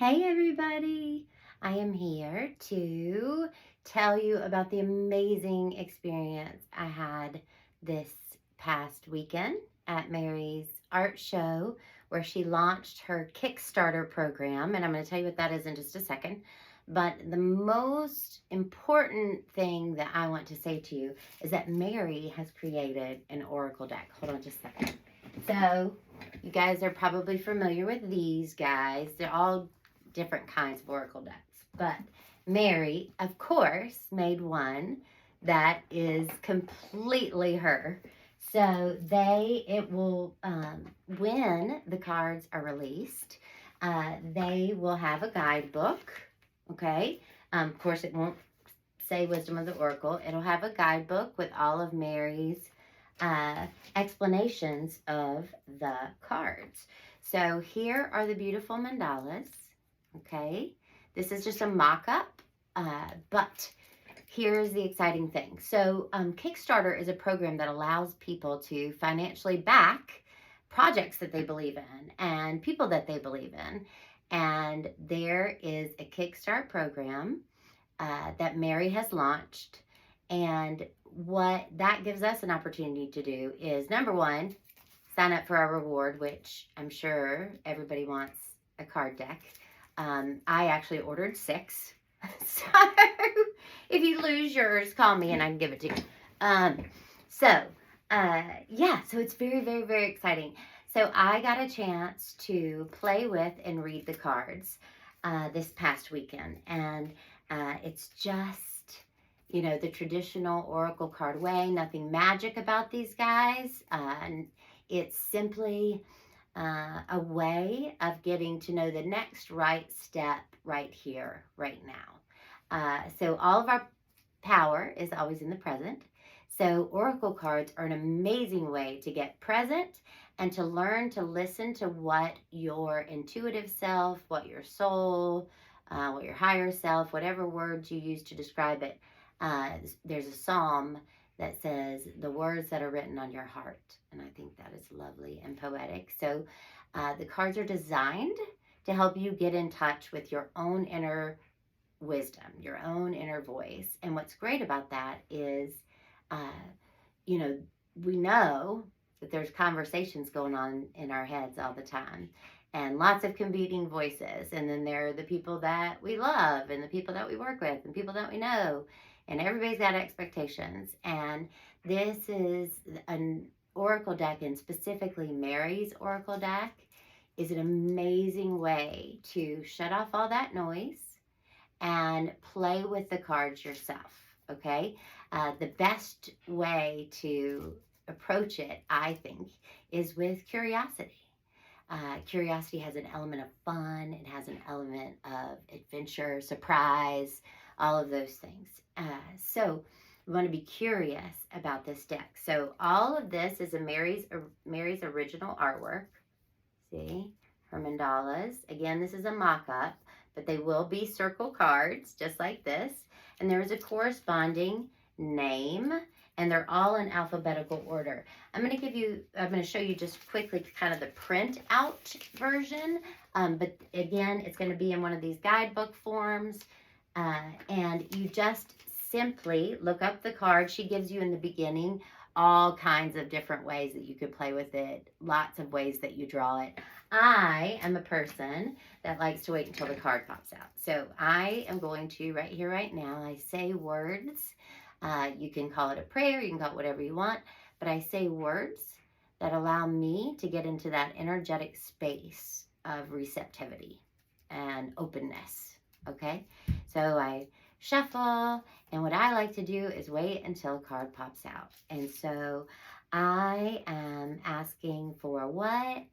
Hey everybody! I am here to tell you about the amazing experience I had this past weekend at Mary's art show where she launched her Kickstarter program, and I'm going to tell you what that is in just a second. But the most important thing that I want to say to you is that Mary has created an oracle deck. Hold on just a second. So, you guys are probably familiar with these guys. They're all different kinds of oracle decks. But Mary, of course, made one that is completely her. So it will, when the cards are released, they will have a guidebook. Okay. Of course, it won't say Wisdom of the Oracle. It'll have a guidebook with all of Mary's explanations of the cards. So here are the beautiful mandalas. Okay, this is just a mock-up, but here's the exciting thing. So Kickstarter is a program that allows people to financially back projects that they believe in and people that they believe in. And there is a Kickstarter program that Mary has launched. And what that gives us an opportunity to do is, number one, sign up for our reward, which I'm sure everybody wants a card deck. I actually ordered 6. So if you lose yours, call me and I can give it to you. Yeah, so it's very, very, very exciting. So I got a chance to play with and read the cards this past weekend. And it's just, the traditional oracle card way. Nothing magic about these guys. It's simply a way of getting to know the next right step right here, right now. So all of our power is always in the present. So oracle cards are an amazing way to get present and to learn to listen to what your intuitive self, what your soul, what your higher self, whatever words you use to describe it. There's a psalm that says the words that are written on your heart. And I think that is lovely and poetic. So the cards are designed to help you get in touch with your own inner wisdom, your own inner voice. And what's great about that is, we know that there's conversations going on in our heads all the time and lots of competing voices. And then there are the people that we love and the people that we work with and people that we know. And everybody's got expectations. And this is an oracle deck, and specifically Mary's oracle deck is an amazing way to shut off all that noise and play with the cards yourself, okay? The best way to approach it, I think, is with curiosity. Curiosity has an element of fun. It has an element of adventure, surprise, all of those things. So we want to be curious about this deck. So all of this is Mary's original artwork. See, her mandalas. Again, this is a mock-up, but they will be circle cards just like this. And there is a corresponding name, and they're all in alphabetical order. I'm going to show you just quickly kind of the print out version. But again, it's going to be in one of these guidebook forms. And you just simply look up the card. She gives you in the beginning all kinds of different ways that you could play with it, lots of ways that you draw it. I am a person that likes to wait until the card pops out. So I am going to, right here, right now, I say words. You can call it a prayer, you can call it whatever you want, but I say words that allow me to get into that energetic space of receptivity and openness, okay? So I shuffle, and what I like to do is wait until a card pops out. And so I am asking for what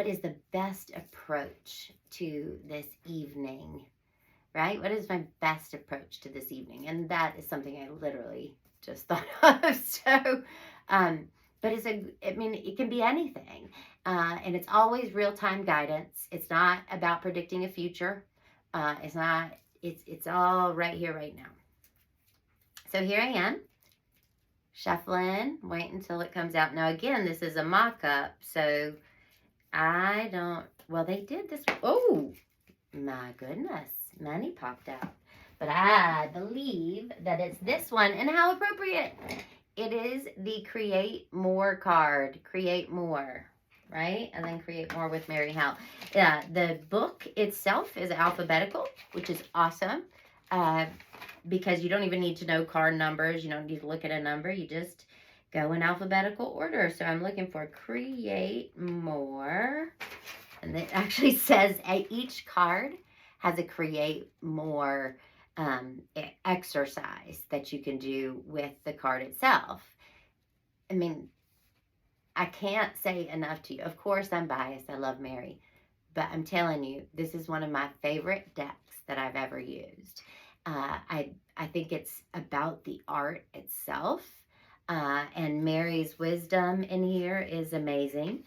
is the best approach to this evening, right? What is my best approach to this evening? And that is something I literally just thought of. So, but it can be anything. And it's always real-time guidance. It's not about predicting a future. It's all right here, right now. So here I am, shuffling, wait until it comes out. Now again, this is a mock-up, so I don't Well, they did this. Oh, my goodness. Money popped out. But I believe that it's this one. And how appropriate. It is the Create More card. Create More. Right? And then Create More with Mary Howe. The book itself is alphabetical, which is awesome. Because you don't even need to know card numbers. You don't need to look at a number. You just go in alphabetical order. So I'm looking for Create More. And it actually says each card has a Create More exercise that you can do with the card itself. I mean, I can't say enough to you. Of course, I'm biased. I love Mary. But I'm telling you, this is one of my favorite decks that I've ever used. I think it's about the art itself. And Mary's wisdom in here is amazing.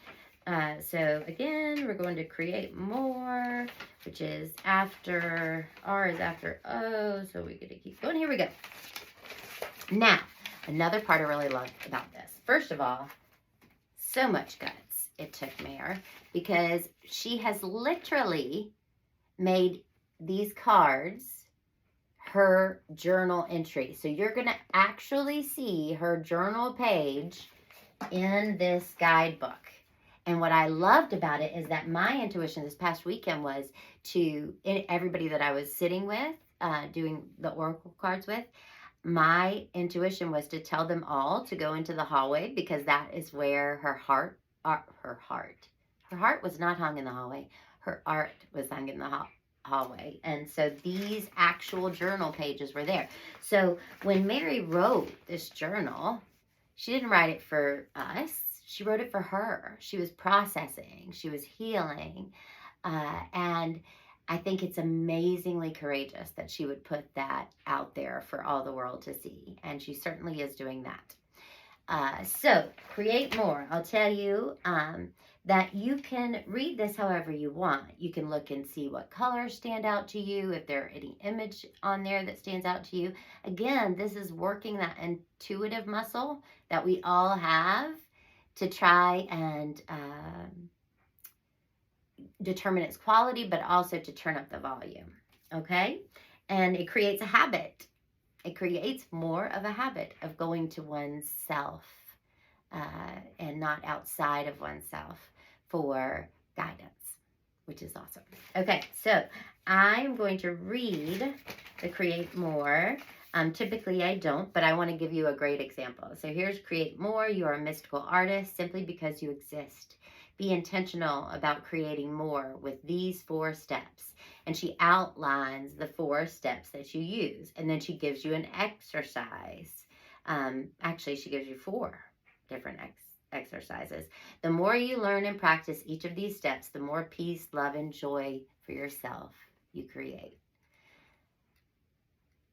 So again, we're going to Create More, which is after, R is after O, so we get to keep going. Here we go. Now, another part I really love about this. First of all, so much guts it took Mare, because she has literally made these cards her journal entry. So you're going to actually see her journal page in this guidebook. And what I loved about it is that my intuition this past weekend was to everybody that I was sitting with, doing the oracle cards with, my intuition was to tell them all to go into the hallway, because that is where her heart was not hung in the hallway. Her art was hung in the hallway. And so these actual journal pages were there. So when Mary wrote this journal, she didn't write it for us. She wrote it for her. She was processing. She was healing. And I think it's amazingly courageous that she would put that out there for all the world to see. And she certainly is doing that. So Create More. I'll tell you that you can read this however you want. You can look and see what colors stand out to you, if there are any image on there that stands out to you. Again, this is working that intuitive muscle that we all have to try and determine its quality, but also to turn up the volume, okay? And it creates a habit. It creates more of a habit of going to oneself and not outside of oneself for guidance, which is awesome. Okay, so I'm going to read the Create More. Typically I don't, but I want to give you a great example. So here's Create More. You are a mystical artist simply because you exist. Be intentional about creating more with these 4 steps. And she outlines the 4 steps that you use. And then she gives you an exercise. Actually, she gives you 4 different exercises. The more you learn and practice each of these steps, the more peace, love, and joy for yourself you create.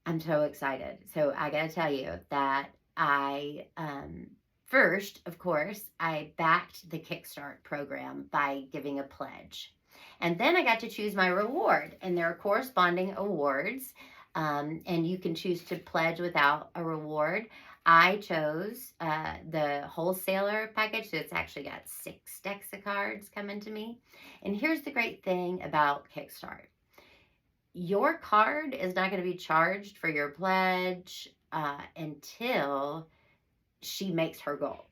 I'm so excited. So I got to tell you that I, first, of course, I backed the Kickstart program by giving a pledge. And then I got to choose my reward. And there are corresponding awards. And you can choose to pledge without a reward. I chose the wholesaler package. So it's actually got 6 decks of cards coming to me. And here's the great thing about Kickstart. Your card is not going to be charged for your pledge until she makes her goal.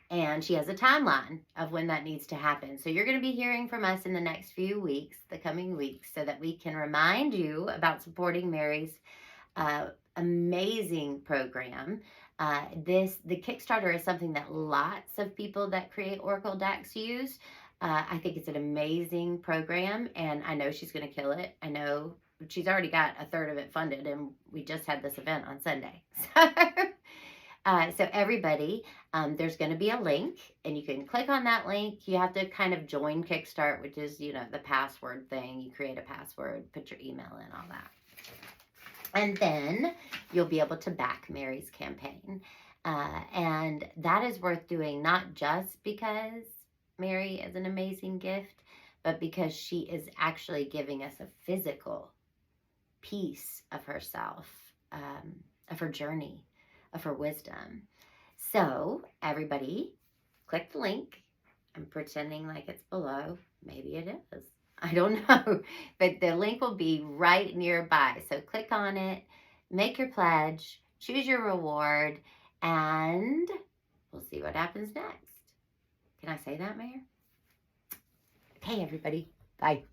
And she has a timeline of when that needs to happen. So you're going to be hearing from us in the next few weeks, the coming weeks, so that we can remind you about supporting Mary's amazing program. The Kickstarter is something that lots of people that create Oracle decks use. I think it's an amazing program, and I know she's going to kill it. I know she's already got a third of it funded, and we just had this event on Sunday. So everybody, there's going to be a link, and you can click on that link. You have to kind of join Kickstart, which is, you know, the password thing. You create a password, put your email in, all that. And then you'll be able to back Mary's campaign. And that is worth doing, not just because Mary is an amazing gift, but because she is actually giving us a physical piece of herself, of her journey, of her wisdom. So everybody, click the link. I'm pretending like it's below. Maybe it is. I don't know. But the link will be right nearby. So click on it, make your pledge, choose your reward, and we'll see what happens next. Can I say that, Mayor? Okay, everybody. Bye.